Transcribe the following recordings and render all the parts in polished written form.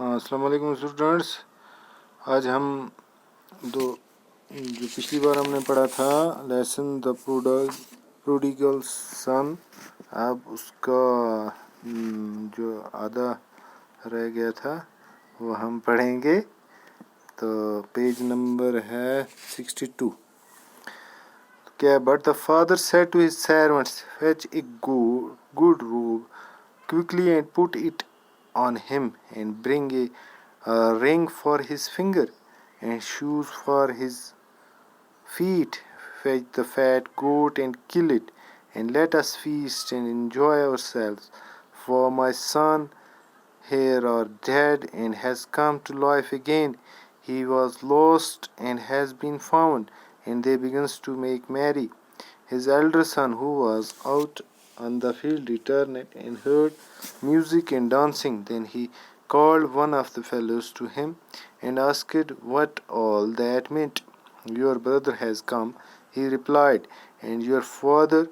ہاں، السلام علیکم اسٹوڈنٹس. آج ہم جو پچھلی بار ہم نے پڑھا تھا لیسن دا پروڈیگل سن، اب اس کا جو آدھا رہ گیا تھا وہ ہم پڑھیں گے. تو پیج نمبر ہے 62. کیا but the father said to his servants fetch a good robe quickly and put it on him, and bring a ring for his finger, and shoes for his feet. Fetch the fat goat and kill it, and let us feast and enjoy ourselves. For my son here are dead and has come to life again. He was lost and has been found. And they began to make merry. His elder son, who was out on the field, returned and heard music and dancing. Then he called one of the fellows to him and asked what all that meant. Your brother has come, he replied, and your father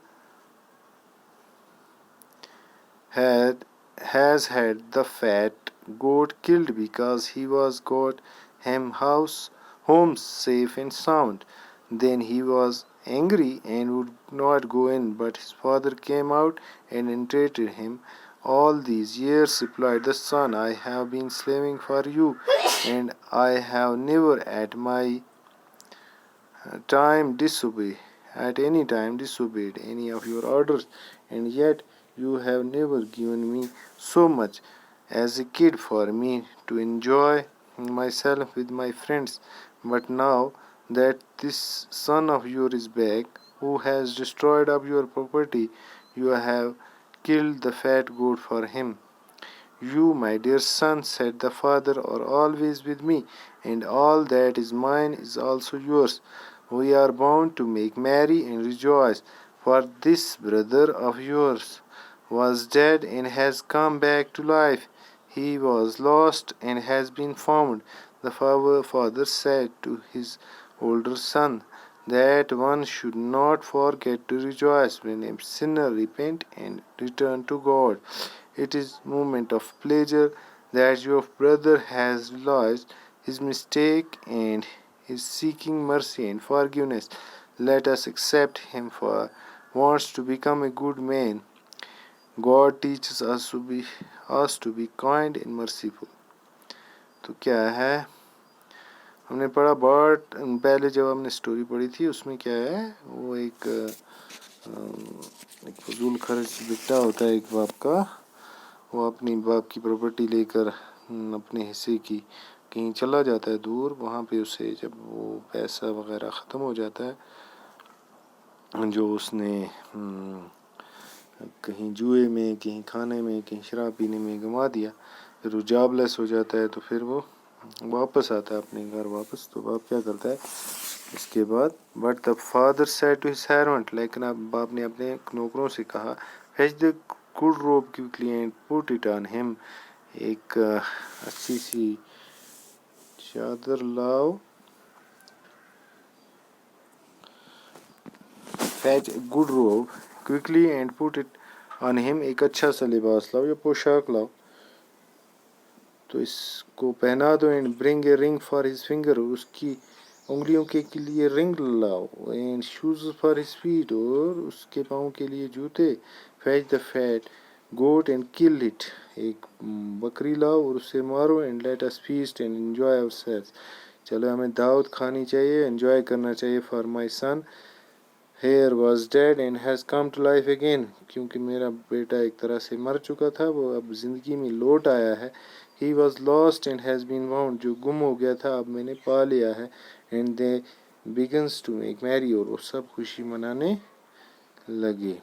has had the fat goat killed because he was got him home safe and sound. Then he was angry and would not go in, but his father came out and entreated him. All these years, replied the son, I have been slaving for you, and I have never at any time disobeyed any of your orders, and yet you have never given me so much as a kid for me to enjoy myself with my friends. But now that this son of yours is back, who has destroyed up your property, you have killed the fat goat for him. You, my dear son, said the father, are always with me, and all that is mine is also yours. We are bound to make merry and rejoice, for this brother of yours was dead and has come back to life. He was lost and has been found. The father said to his older son that one should not forget to rejoice when a sinner repent and return to God. It is a moment of pleasure that your brother has realized his mistake and is seeking mercy and forgiveness. Let us accept him, for wants to become a good man. God teaches us to be kind and merciful. تو کیا ہے ہم نے پڑھا Bart. پہلے جب ہم نے سٹوری پڑھی تھی اس میں کیا ہے، وہ ایک فضول خرچ بیٹا ہوتا ہے ایک باپ کا. وہ اپنی باپ کی پراپرٹی لے کر اپنے حصے کی کہیں چلا جاتا ہے دور. وہاں پہ اسے جب وہ پیسہ وغیرہ ختم ہو جاتا ہے جو اس نے کہیں جوئے میں، کہیں کھانے میں، کہیں شراب پینے میں گنوا دیا، پھر وہ جاب لیس ہو جاتا ہے. تو پھر وہ واپس آتا ہے اپنے گھر واپس. تو باپ کیا کرتا ہے اس کے بعد، but the father said to his servant, لیکن اب باپ نے اپنے نوکروں سے کہا، fetch the good robe quickly and put it on him, ایک اچھی سی چادر لاؤ. Fetch a good robe quickly and put it on him, ایک اچھا سا لباس لاؤ یا پوشاک لاؤ تو اس کو پہنا دو. اینڈ برنگ اے رنگ فار ہز فنگر، اور اس کی انگلیوں کے لیے رنگ لاؤ. And shoes for his feet, اور اس کے پاؤں کے لیے جوتے. Fetch the fat goat and kill it, ایک بکری لاؤ اور اسے مارو. And let us feast and enjoy ourselves, چلو ہمیں دعوت کھانی چاہیے، انجوائے کرنا چاہیے. For my son here was dead and has come to life again, کیونکہ میرا بیٹا ایک طرح سے مر چکا تھا، وہ اب زندگی میں لوٹ آیا ہے. He was lost and has been found، جو گم ہو گیا تھا اب میں نے پا لیا ہے. And they begins to make merry، اور وہ سب خوشی منانے لگے.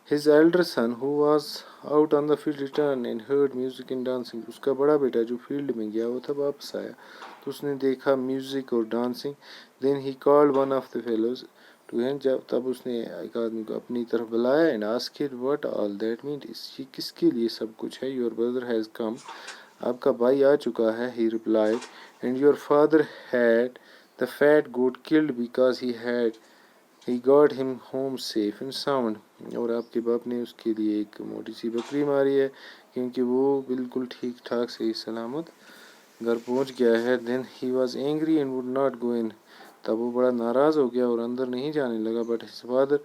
His elder son, who was out on the field, returned and heard music and dancing. اس کا بڑا بیٹا جو فیلڈ میں گیا وہ تھا واپس آیا تو اس نے دیکھا میوزک اور dancing. Then he called one of the fellows to him، تب اس نے ایک آدمی کو اپنی طرف بلایا. And asked what all that meant، یہ کس کے لیے سب کچھ ہے. Your brother has come، آپ کا بھائی آ چکا ہے. He replied, and your father had the fat goat killed because he had He got him home safe and sound. اور آپ کے باپ نے اس کے لیے ایک موٹی سی بکری ماری ہے کیونکہ وہ بالکل ٹھیک ٹھاک صحیح سلامت گھر پہنچ گیا ہے. Then he was angry and would not go in. تب وہ بڑا ناراض ہو گیا اور اندر نہیں جانے لگا. But his father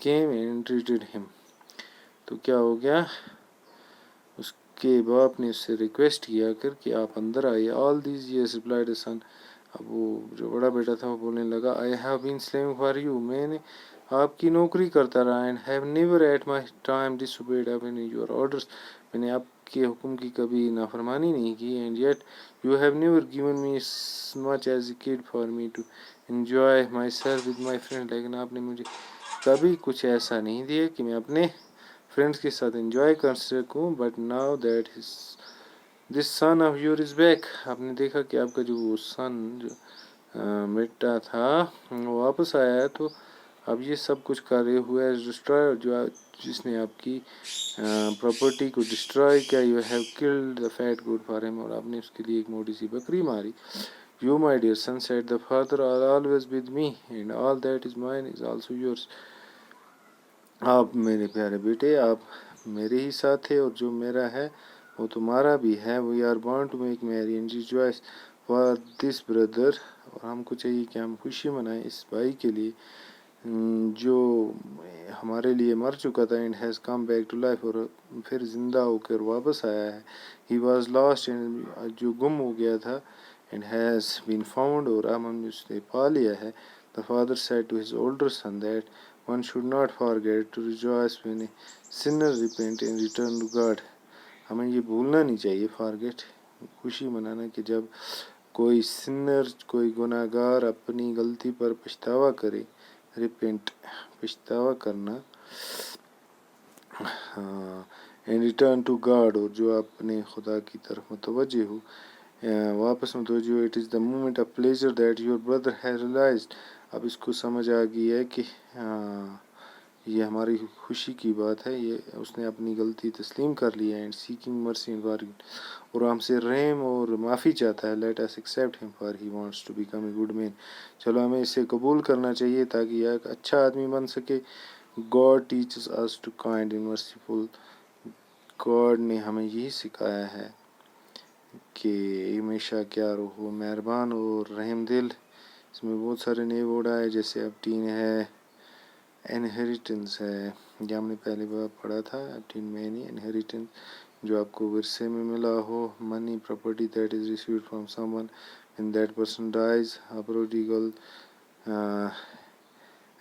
came and entreated him. تو کیا ہو گیا، اس کے باپ نے اس سے ریکویسٹ کیا کر کہ آپ اندر آئیے. All these years replied the son. اب وہ جو بڑا بیٹا تھا وہ بولنے لگا I have been slaving for you. میں نے آپ کی نوکری کرتا رہا. And have never at my time disobeyed any your orders. میں نے آپ کے حکم کی کبھی نافرمانی نہیں کی. And yet you have never given me as much as a kid for me to enjoy myself with my friends. لیکن آپ نے مجھے کبھی کچھ ایسا نہیں دیا کہ میں اپنے فرینڈس کے ساتھ انجوائے کر سکوں. But now that this son of yours is back. آپ نے دیکھا کہ آپ کا جو وہ سن جو بیٹا تھا وہ واپس آیا ہے، تو اب یہ سب کچھ کر رہے ہوئے ڈسٹرائے جو جس نے آپ کی پراپرٹی کو ڈسٹرائے کیا. You have killed the fat goat for him. اور آپ نے اس کے لیے ایک موٹی سی بکری ماری. You my dear son said the father are always with me and all that is mine is also yours. آپ میرے پیارے بیٹے آپ میرے ہی ساتھ تھے اور جو میرا ہے وہ تمہارا بھی ہے. We are born to make merry and rejoice for this brother. اور ہم کو چاہیے کہ ہم خوشی منائیں اس بھائی کے لیے جو ہمارے لیے مر چکا تھا. And has come back to life. اور پھر زندہ ہو کر واپس آیا ہے. He was last. اینڈ جو گم ہو گیا تھا. And has been found. اور اب ہم اس نے پا لیا ہے. The father said to his older son that one should not forget to rejoice when a sinner repent and return to God. ہمیں یہ بھولنا نہیں چاہیے فارگیٹ خوشی منانا کہ جب کوئی سنر کوئی گناہ گار اپنی غلطی پر پچھتاوا کرے. ریپینٹ پچھتاوا کرنا. And return to God. اور جو اپنے خدا کی طرف متوجہ ہو واپس متوجہ ہو. It is the moment of pleasure that your brother has realized. اب اس کو سمجھ آ گئی ہے کہ یہ ہماری خوشی کی بات ہے. یہ اس نے اپنی غلطی تسلیم کر لی ہے. And seeking mercy and forgive. اور ہم سے رحم اور معافی چاہتا ہے. Let us accept him for he wants to become a good man. چلو ہمیں اسے قبول کرنا چاہیے تاکہ یہ ایک اچھا آدمی بن سکے. God teaches us to kind and merciful. God نے ہمیں یہی سکھایا ہے کہ ہمیشہ کیا رہو مہربان اور رحم دل. اس میں بہت سارے نئے ورڈ آئے جیسے ابٹین ہے، انہیریٹنس ہے. یہ ہم نے پہلے بار پڑھا تھا. ابٹین میں نہیں انہیریٹنس جو آپ کو ورثے میں ملا ہو. Money property that is received from someone when that person dies. A prodigal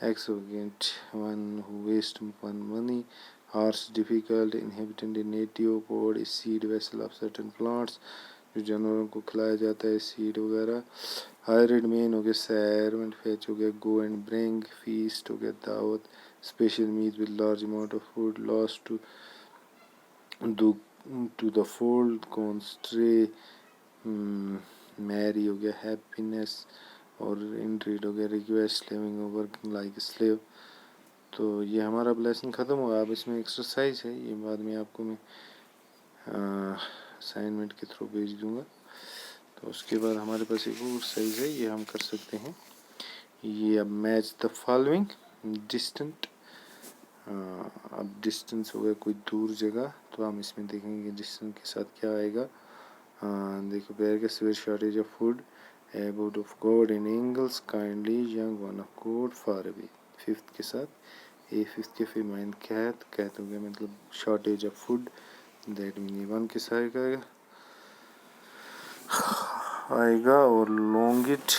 extravagant one who wastes upon money. Harsh difficult inhabitant a native pod a seed vessel of certain plants. جو جانوروں کو کھلایا جاتا ہے sad وغیرہ. Hired مین ہو گیا سیرونٹ. Fetch ہو گیا go and bring. Fest ہو گیا دعوت. Special meat with large amount of food. Lost to the fold. کونسٹرے. میری ہو گیا ہیپینس. اور انٹریڈ ہو گیا ریکویسٹ. لیونگ اور ورکنگ لائک اے سلیو. تو یہ ہمارا لیسن ختم ہوا. اب اس میں ایکسرسائز ہے، یہ بعد میں آپ کو میں اسائنمنٹ کے تھرو بھیج دوں گا. تو اس کے بعد ہمارے پاس ایک اور سائز ہے، یہ ہم کر سکتے ہیں. یہ اب میچ دا فالوئنگ ڈسٹنٹ. اب ڈسٹنس ہو گیا کوئی دور جگہ، تو ہم اس میں دیکھیں گے ڈسٹنس کے ساتھ کیا آئے گا. دیکھو پیر کے severe shortage of food. Abbot of God in angels. Kindly young one of God far away. Fifth کے ساتھ ففتھ کے فیمائن کہت ہو گیا مطلب shortage of food. That man one کے ساتھ آئے گا. اور لونگ اٹ